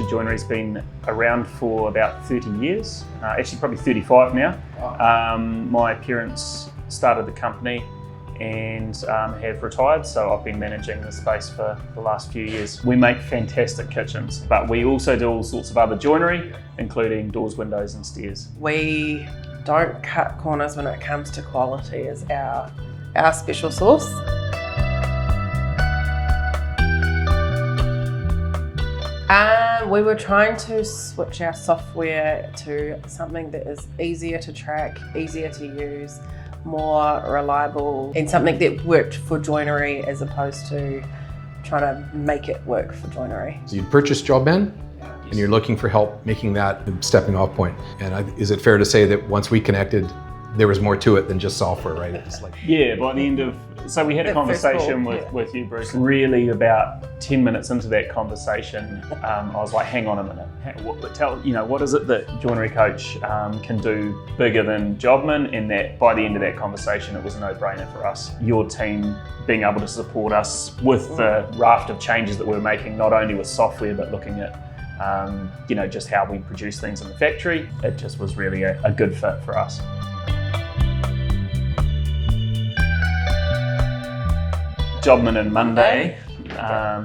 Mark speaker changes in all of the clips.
Speaker 1: Joinery's been around for about 30 years, actually probably 35 now. My parents started the company and have retired, so I've been managing the space for the last few years. We make fantastic kitchens, but we also do all sorts of other joinery, including doors, windows and stairs.
Speaker 2: We don't cut corners when it comes to quality is our special sauce. We were trying to switch our software to something that is easier to track, easier to use, more reliable, and something that worked for joinery as opposed to trying to make it work for joinery.
Speaker 3: So you purchased JobMan and you're looking for help making that a stepping off point. And is it fair to say that once we connected, there was more to it than just software, right? It's like,
Speaker 1: yeah, by the end of, so we had a conversation with you, Bruce. Really about 10 minutes into that conversation, I was like, hang on a minute. What is it that Joinery Coach can do bigger than JobMan? And that by the end of that conversation, it was a no-brainer for us. Your team being able to support us with the raft of changes that we're making, not only with software, but looking at just how we produce things in the factory. It just was really a good fit for us. JobMan and Monday,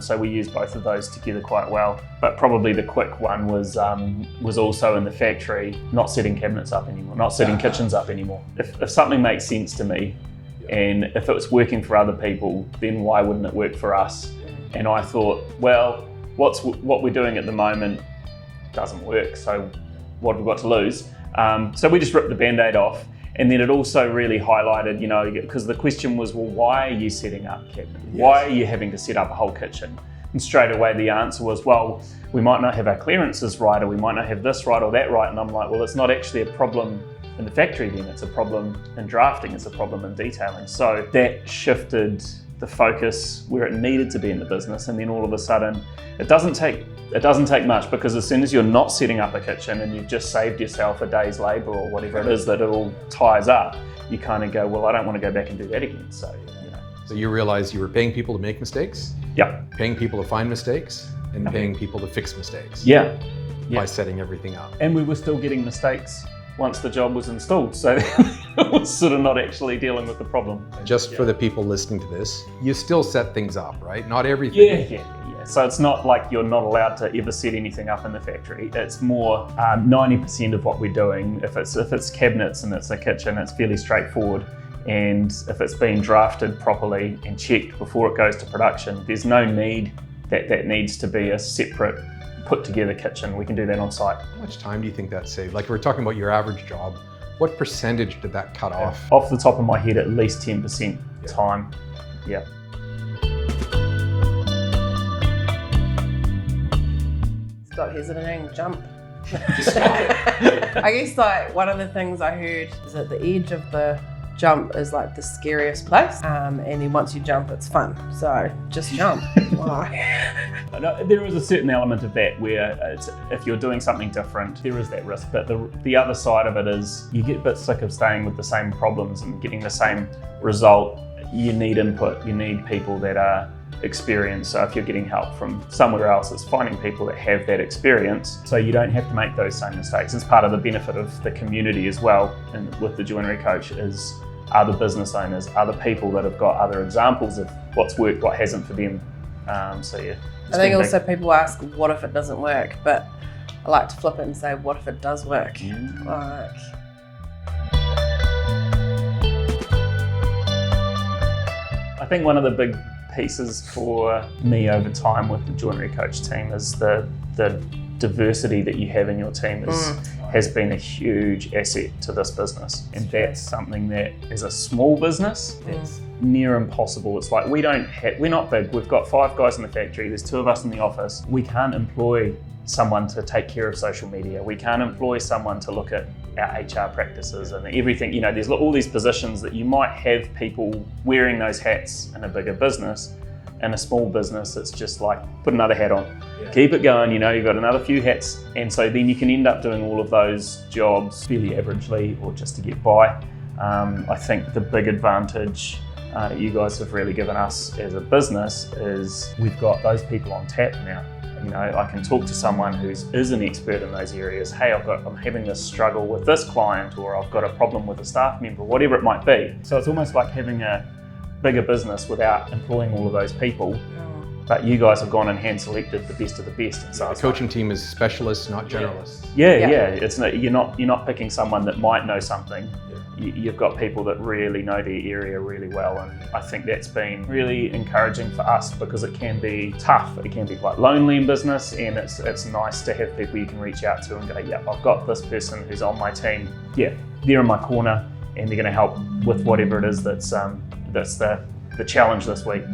Speaker 1: so we use both of those together quite well. But probably the quick one was also in the factory, not setting cabinets up anymore, not setting kitchens up anymore. If something makes sense to me, and if it was working for other people, then why wouldn't it work for us? And I thought, well, what we're doing at the moment doesn't work, so what have we got to lose? So we just ripped the Band-Aid off. And then it also really highlighted, because the question was, well, why are you setting up cabinets? Yes. Why are you having to set up a whole kitchen? And straight away the answer was, well, we might not have our clearances right, or we might not have this right or that right. And I'm like, well, it's not actually a problem in the factory then, it's a problem in drafting, it's a problem in detailing. So that shifted the focus where it needed to be in the business. And then all of a sudden, it doesn't take much, because as soon as you're not setting up a kitchen and you've just saved yourself a day's labour or whatever it is that it all ties up, you kind of go, well, I don't want to go back and do that again. So
Speaker 3: you realized you were paying people to make mistakes?
Speaker 1: Yep.
Speaker 3: Paying people to find mistakes and paying people to fix mistakes.
Speaker 1: Yeah.
Speaker 3: By setting everything up.
Speaker 1: And we were still getting mistakes once the job was installed. So it was sort of not actually dealing with the problem.
Speaker 3: Just for the people listening to this, you still set things up, right? Not everything.
Speaker 1: Yeah. So it's not like you're not allowed to ever set anything up in the factory. It's more 90% of what we're doing. If it's cabinets and it's a kitchen, it's fairly straightforward. And if it's been drafted properly and checked before it goes to production, there's no need that needs to be a separate put together kitchen. We can do that on site.
Speaker 3: How much time do you think that saved? Like, we're talking about your average job. What percentage did that cut off?
Speaker 1: Off the top of my head, at least 10% time. Yeah.
Speaker 2: Stop hesitating, jump. I guess one of the things I heard is that the edge of the jump is like the scariest place, and then once you jump, it's fun. So just jump.
Speaker 1: There is a certain element of that where if you're doing something different, there is that risk. But the other side of it is you get a bit sick of staying with the same problems and getting the same result. You need input. You need people that are experienced. So if you're getting help from somewhere else, it's finding people that have that experience so you don't have to make those same mistakes. It's part of the benefit of the community as well, and with the Joinery Coach is other business owners, other people that have got other examples of what's worked, what hasn't for them. I
Speaker 2: think also people ask, what if it doesn't work? But I like to flip it and say, what if it does work?
Speaker 1: I think one of the big pieces for me over time with the Joinery Coach team is the diversity that you have in your team has been a huge asset to this business. And that's something that as a small business, that's near impossible. It's like we're not big. We've got 5 guys in the factory. There's 2 of us in the office. We can't employ someone to take care of social media. We can't employ someone to look at our HR practices and everything. There's all these positions that you might have people wearing those hats in a bigger business. In a small business, it's just like, put another hat on. Keep it going, you've got another few hats. And so then you can end up doing all of those jobs fairly averagely or just to get by. I think the big advantage you guys have really given us as a business is we've got those people on tap now. You know, I can talk to someone who is an expert in those areas. Hey, I'm having this struggle with this client, or I've got a problem with a staff member, whatever it might be. So it's almost like having a bigger business without employing all of those people. But you guys have gone and hand selected the best of the best. And so
Speaker 3: The coaching team is specialists, not generalists.
Speaker 1: Yeah. It's not, you're not picking someone that might know something. You've got people that really know their area really well, and I think that's been really encouraging for us, because it can be tough. It can be quite lonely in business, and it's nice to have people you can reach out to and go, yeah, I've got this person who's on my team. Yeah, they're in my corner, and they're going to help with whatever it is that's the challenge this week.